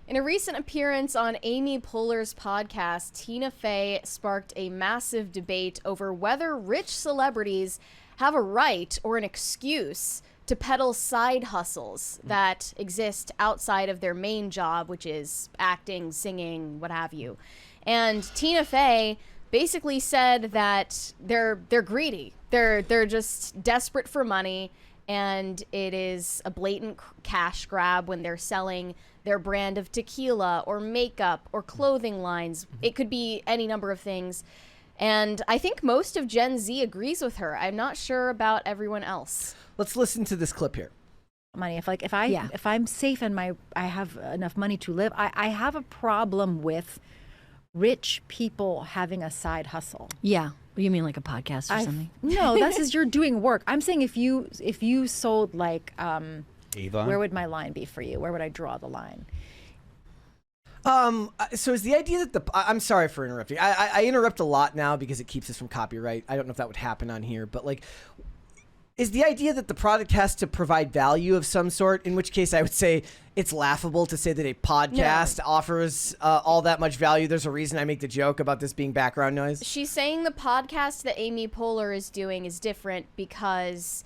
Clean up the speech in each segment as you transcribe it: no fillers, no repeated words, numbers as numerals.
In a recent appearance on Amy Poehler's podcast, Tina Fey sparked a massive debate over whether rich celebrities have a right or an excuse to peddle side hustles that exist outside of their main job, which is acting, singing, what have you. And Tina Fey basically said that they're greedy. They're just desperate for money, and it is a blatant cash grab when they're selling their brand of tequila or makeup or clothing lines. It could be any number of things. And I think most of Gen Z agrees with her. I'm not sure about everyone else. Let's listen to this clip here. Money. If I'm safe and I have enough money to live, I have a problem with rich people having a side hustle. Yeah. You mean like a podcast or something? No, this is you're doing work. I'm saying if you sold like Avon? where would my line be for you? Where would I draw the line? So is the idea that I'm sorry for interrupting. I interrupt a lot now because it keeps us from copyright. I don't know if that would happen on here, but like, is the idea that the product has to provide value of some sort, in which case I would say it's laughable to say that a podcast offers all that much value. There's a reason I make the joke about this being background noise. She's saying the podcast that Amy Poehler is doing is different because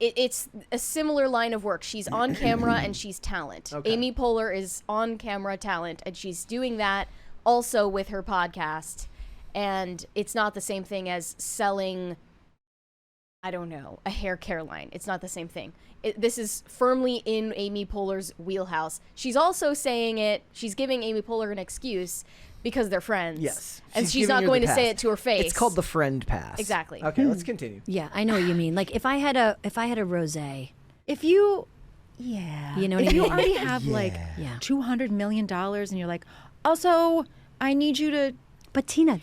it's a similar line of work. She's on camera and she's talent. Okay. Amy Poehler is on camera talent, and she's doing that also with her podcast. And it's not the same thing as selling, I don't know, a hair care line. It's not the same thing. This is firmly in Amy Poehler's wheelhouse. She's also saying it, she's giving Amy Poehler an excuse because they're friends. Yes. And she's not going to say it to her face. It's called the friend pass. Exactly. Okay, let's continue. Yeah, I know what you mean. Like if I had a rosé, If you, yeah, You know what if I you mean? already have like Yeah. $200 million and you're like, also, I need you to. but Tina,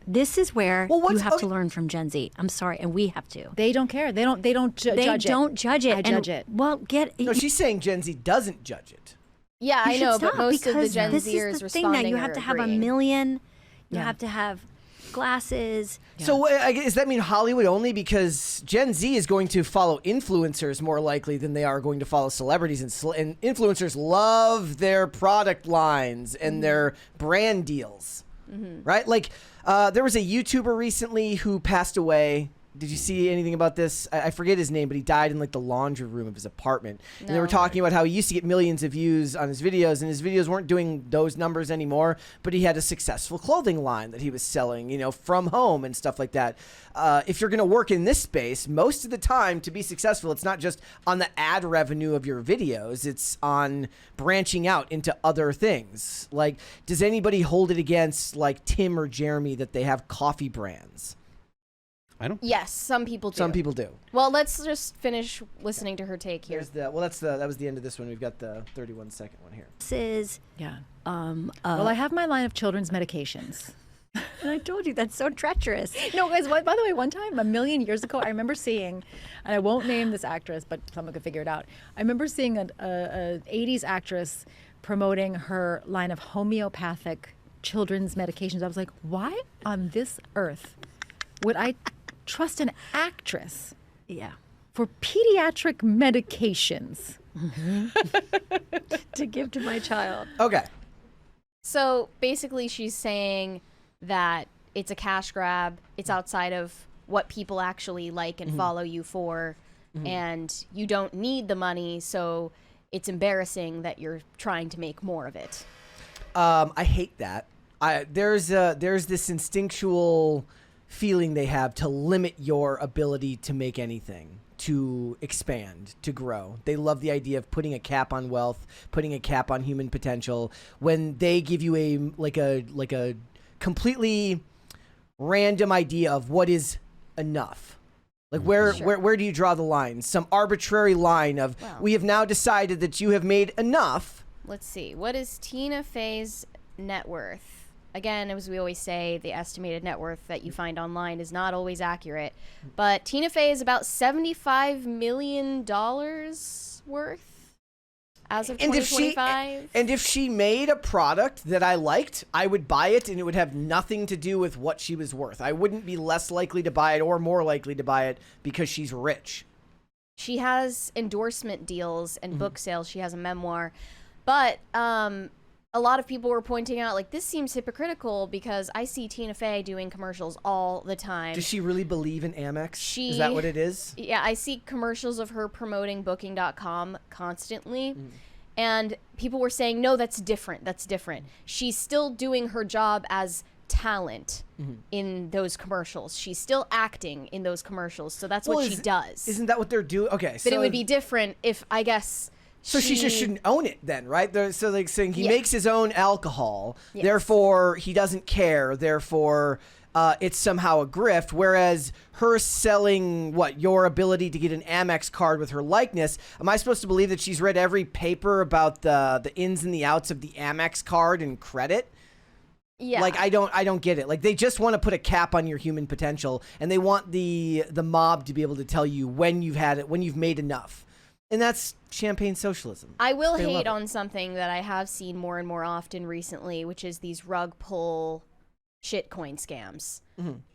this is where Well, you what's- have to okay. learn from Gen Z. I'm sorry, and we have to. They don't care. They don't judge it. They don't judge it. I and- judge it. Well, No, she's saying Gen Z doesn't judge it. Yeah, You I should know, stop, but most of the because Gen this Zers is the responding thing now. You have are to have agreeing. $1 million. You Yeah. have to have glasses. So does that mean Hollywood only? Because Gen Z is going to follow influencers more likely than they are going to follow celebrities. And influencers love their product lines and their brand deals, right? Like there was a YouTuber recently who passed away. Did you see anything about this? I forget his name, but he died in like the laundry room of his apartment. And they were No. talking about how he used to get millions of views on his videos, and his videos weren't doing those numbers anymore, but he had a successful clothing line that he was selling, from home and stuff like that. If you're going to work in this space, most of the time to be successful, it's not just on the ad revenue of your videos, it's on branching out into other things. Like, does anybody hold it against like Tim or Jeremy that they have coffee brands? I don't. Yes, some people do. Some people do. Well, let's just finish listening to her take here. That was the end of this one. We've got the 31-second one here. Glasses. Yeah. Well, Well, I have my line of children's medications. and I told you that's so treacherous. No, guys, by the way, one time, a million years ago, I remember seeing, and I won't name this actress, but someone could figure it out. I remember seeing a 80s actress promoting her line of homeopathic children's medications. I was like, why on this earth would I trust an actress Yeah. for pediatric medications? To give to my child. Okay. So basically, she's saying that it's a cash grab. It's outside of what people actually like and follow you for. And you don't need the money, so it's embarrassing that you're trying to make more of it. I hate that. There's this instinctual feeling they have to limit your ability to make anything, to expand, to grow. They love the idea of putting a cap on wealth, putting a cap on human potential. When they give you a completely random idea of what is enough. Like where do you draw the line? Some arbitrary line of we have now decided that you have made enough. Let's see. What is Tina Fey's net worth? Again, as we always say, the estimated net worth that you find online is not always accurate. But Tina Fey is about $75 million worth as of 2025. And if she made a product that I liked, I would buy it, and it would have nothing to do with what she was worth. I wouldn't be less likely to buy it or more likely to buy it because she's rich. She has endorsement deals and book sales. She has a memoir. But a lot of people were pointing out, like, this seems hypocritical because I see Tina Fey doing commercials all the time. Does she really believe in Amex? Is that what it is? Yeah, I see commercials of her promoting Booking.com constantly. And people were saying, no, that's different. That's different. She's still doing her job as talent in those commercials. She's still acting in those commercials. So that's what she does. Isn't that what they're doing? Okay. But it would be different if, I guess... So she just shouldn't own it then, right? So like saying he Yeah. makes his own alcohol, Yes. therefore he doesn't care, therefore it's somehow a grift. Whereas her selling your ability to get an Amex card with her likeness, am I supposed to believe that she's read every paper about the ins and the outs of the Amex card and credit? Yeah. Like I don't get it. Like they just want to put a cap on your human potential, and they want the mob to be able to tell you when you've had it, when you've made enough. And that's champagne socialism. I will They love hate it. on something that I have seen more and more often recently, which is these rug pull shitcoin scams.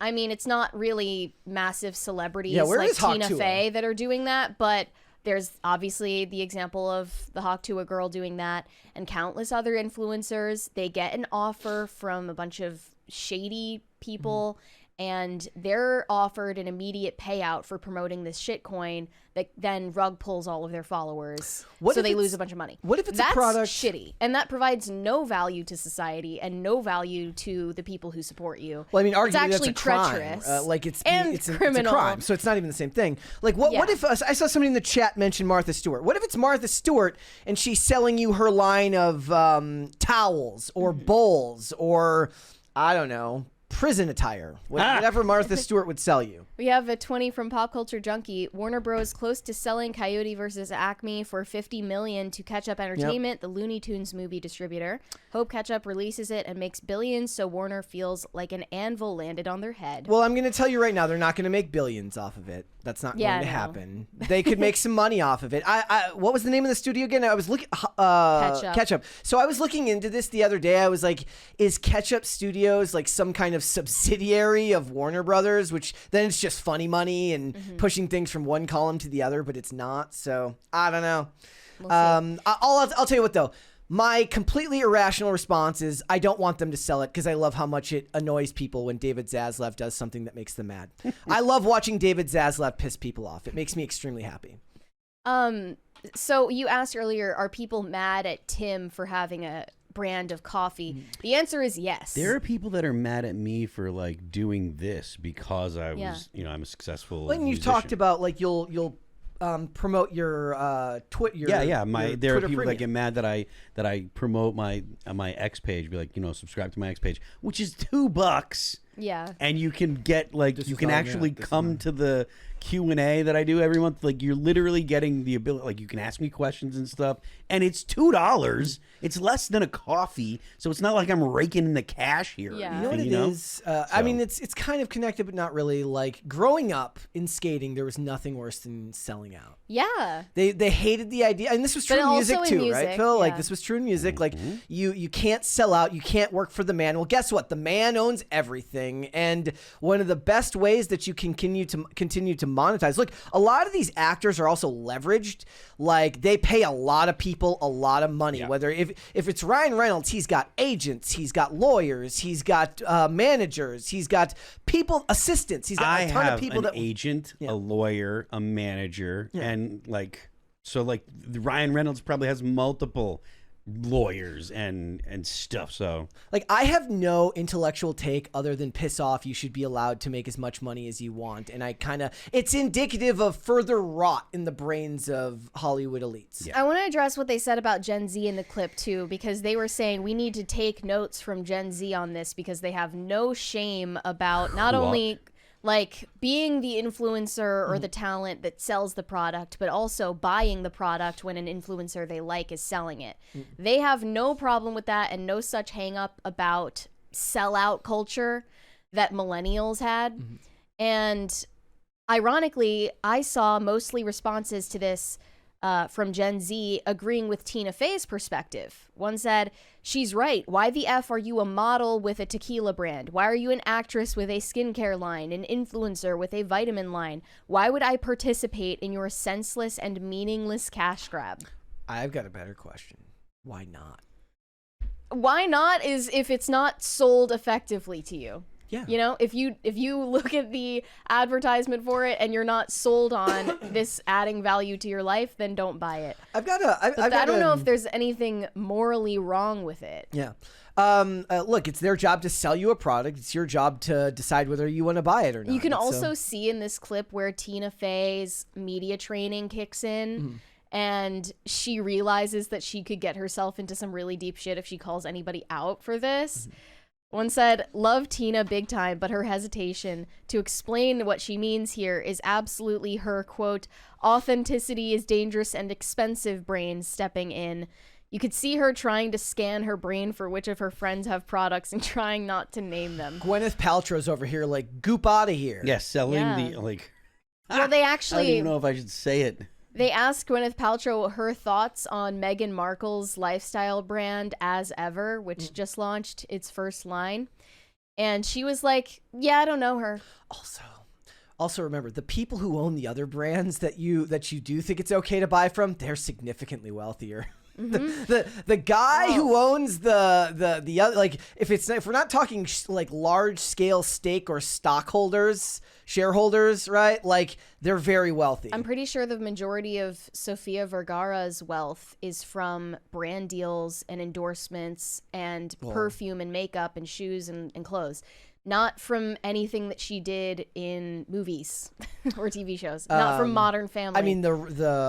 I mean, it's not really massive celebrities Yeah, where like is Hawk Tina Tuah? Fey that are doing that, but there's obviously the example of the Hawk Tuah girl doing that and countless other influencers. They get an offer from a bunch of shady people and they're offered an immediate payout for promoting this shitcoin that then rug pulls all of their followers. What So if they it's- lose a bunch of money. what if it's a That's product- shitty, and that provides no value to society and no value to the people who support you. Well, I mean, arguably it's actually that's a crime. treacherous. Like it's and it's a criminal. crime, so it's not even the same thing. Like what Yeah. if I saw somebody in the chat mention Martha Stewart? What if it's Martha Stewart and she's selling you her line of towels or bowls or I don't know, prison attire, whatever Martha Stewart would sell you. We have a 20 from Pop Culture Junkie. Warner Bros. Close to selling Coyote versus Acme for $50 million to Ketchup Entertainment, the Looney Tunes movie distributor. Hope Ketchup releases it and makes billions, so Warner feels like an anvil landed on their head. Well, I'm going to tell you right now, they're not going to make billions off of it. That's not Yeah, going to I know. happen. They could make some money off of it. What was the name of the studio again? I was looking. Ketchup. So I was looking into this the other day. I was like, is Ketchup Studios like some kind of subsidiary of Warner Brothers? Which then it's just funny money and pushing things from one column to the other, but it's not. So I don't know. I'll tell you what though. My completely irrational response is I don't want them to sell it because I love how much it annoys people when David Zaslav does something that makes them mad. I love watching David Zaslav piss people off. It makes me extremely happy. So you asked earlier, are people mad at Tim for having a brand of coffee? The answer is yes. There are people that are mad at me for like doing this because I was, I'm a successful. When you've musician. talked about like you'll promote your Twitter. There are Twitter people Premium. that get mad that I promote my X page, be like, subscribe to my X page, which is $2, Yeah. and you can get like This you is can all- actually yeah, this is come mine. to the Q&A that I do every month. Like you're literally getting the ability, like you can ask me questions and stuff, and it's $2. It's less than a coffee, so it's not like I'm raking in the cash here. or Yeah. You know what anything, it is? I So- mean, it's kind of connected, but not really. Like growing up in skating, there was nothing worse than selling out. Yeah. They hated the idea, and this was true But in music also in too, right, music, Phil? Like yeah. this was true in music. Like you can't sell out, you can't work for the man. Well, guess what? The man owns everything, and one of the best ways that you can continue to monetize. Look, a lot of these actors are also leveraged. Like they pay a lot of people a lot of money. Yeah. Whether if it's Ryan Reynolds, he's got agents, he's got lawyers, he's got managers, he's got people assistants, he's got I a ton have of people an that agent, Yeah. a lawyer, a manager, and like Ryan Reynolds probably has multiple lawyers and stuff. So Like, I have no intellectual take other than piss off. You should be allowed to make as much money as you want. And it's indicative of further rot in the brains of Hollywood elites. Yeah. I want to address what they said about Gen Z in the clip too, because they were saying we need to take notes from Gen Z on this because they have no shame about not What? only like being the influencer or the talent that sells the product, but also buying the product when an influencer they like is selling it. They have no problem with that and no such hang up about sellout culture that millennials had. And ironically, I saw mostly responses to this from Gen Z agreeing with Tina Fey's perspective. One said, "She's right. Why the F are you a model with a tequila brand? Why are you an actress with a skincare line, an influencer with a vitamin line? Why would I participate in your senseless and meaningless cash grab?" I've got a better question. Why not? Why not is if it's not sold effectively to you. Yeah. You know, if you look at the advertisement for it and you're not sold on this adding value to your life, then don't buy it. I've got a. But I don't know if there's anything morally wrong with it. Yeah. Look, it's their job to sell you a product. It's your job to decide whether you want to buy it or not. You can So- also see in this clip where Tina Fey's media training kicks in. And she realizes that she could get herself into some really deep shit if she calls anybody out for this. One said, love Tina big time, but her hesitation to explain what she means here is absolutely her, quote, authenticity is dangerous and expensive brain stepping in. You could see her trying to scan her brain for which of her friends have products and trying not to name them. Gwyneth Paltrow's over here like, goop out of here. Yeah, selling Yeah. the like. Well, they I don't actually... even know if I should say it. They asked Gwyneth Paltrow her thoughts on Meghan Markle's lifestyle brand As Ever, which just launched its first line. And she was like, yeah, I don't know her. Also remember, the people who own the other brands that you do think it's okay to buy from, they're significantly wealthier. The guy who owns the other, like, if we're not talking like large scale stake or shareholders, right? Like, they're very wealthy. I'm pretty sure the majority of Sofia Vergara's wealth is from brand deals and endorsements and perfume and makeup and shoes and clothes. Not from anything that she did in movies or TV shows. Not from Modern Family. I mean,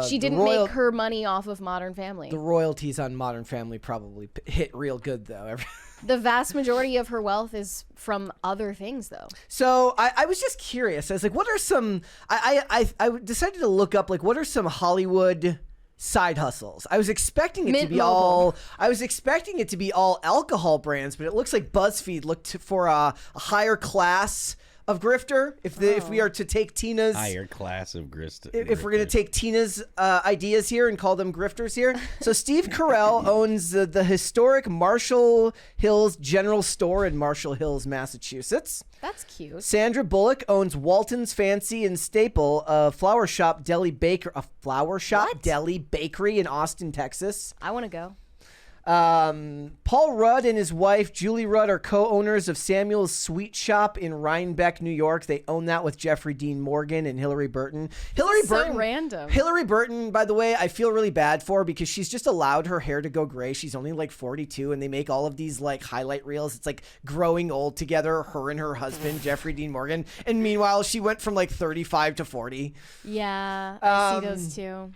she didn't make her money off of Modern Family. The royalties on Modern Family probably hit real good, though. The vast majority of her wealth is from other things, though. So I was just curious. I was like, what are some? I decided to look up like what are some Hollywood side hustles. I was expecting it Mint to be Mobile. all alcohol brands, but it looks like BuzzFeed looked for a higher class of grifter. If we are to take Tina's Higher class of grist. if we're going to take Tina's ideas here and call them grifters here. So Steve Carell owns the historic Marshall Hills General Store in Marshall Hills, Massachusetts. That's cute. Sandra Bullock owns Walton's Fancy and Staple, a flower shop deli bakery in Austin, Texas. I want to go. Paul Rudd and his wife Julie Rudd are co-owners of Samuel's Sweet Shop in Rhinebeck, New York. They own that with Jeffrey Dean Morgan and Hillary Burton. So random. Hillary Burton, by the way, I feel really bad for because she's just allowed her hair to go gray. She's only like 42, and they make all of these like highlight reels. It's like growing old together, her and her husband Jeffrey Dean Morgan. And meanwhile, she went from like 35 to 40. Yeah, I see those too.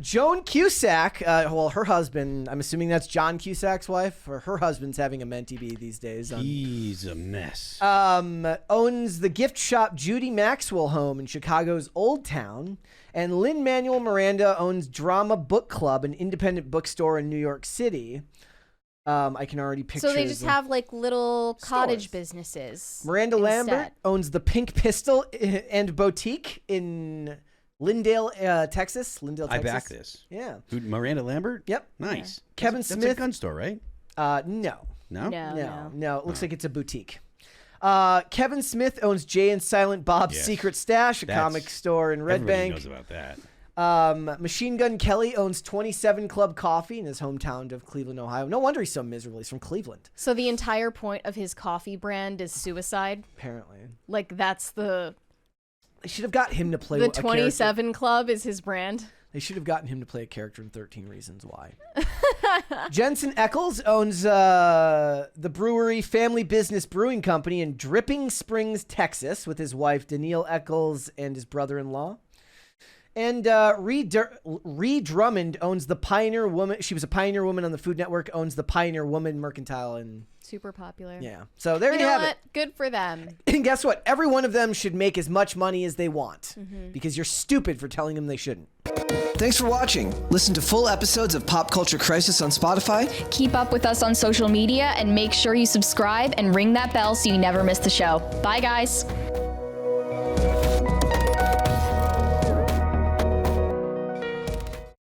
Joan Cusack, her husband, I'm assuming that's John Cusack's wife, or her husband's having a mentee bee these days. He's a mess. Owns the gift shop Judy Maxwell Home in Chicago's Old Town. And Lin-Manuel Miranda owns Drama Book Club, an independent bookstore in New York City. I can already picture. So they just have like little cottage stores. businesses. Miranda Lambert instead. owns the Pink Pistol and Boutique in Lindale, Texas. I back this. Yeah. Who, Miranda Lambert? Yep. Nice. Kevin That's a Smith. gun store, right? No. No? No. It looks like it's a boutique. Kevin Smith owns Jay and Silent Bob's Yes. Secret Stash, a That's- comic store in Red Everybody Bank. knows about that. Machine Gun Kelly owns 27 Club Coffee in his hometown of Cleveland, Ohio. No wonder he's so miserable. He's from Cleveland, So the entire point of his coffee brand is suicide. apparently. Like that's the They should have got him to play the a character. 27 Club is his brand. They should have gotten him to play a character in 13 Reasons Why. Jensen Eccles owns the brewery Family Business Brewing Company in Dripping Springs, Texas, with his wife Danielle Eccles and his brother-in-law. And Ree Drummond owns the Pioneer Woman. She was a Pioneer Woman on the Food Network. Owns the Pioneer Woman Mercantile, and Super popular. yeah. So there You you know have what? it. Good for them. And guess what? Every one of them should make as much money as they want because you're stupid for telling them they shouldn't. Thanks for watching. Listen to full episodes of Pop Culture Crisis on Spotify. Keep up with us on social media and make sure you subscribe and ring that bell so you never miss the show. Bye, guys.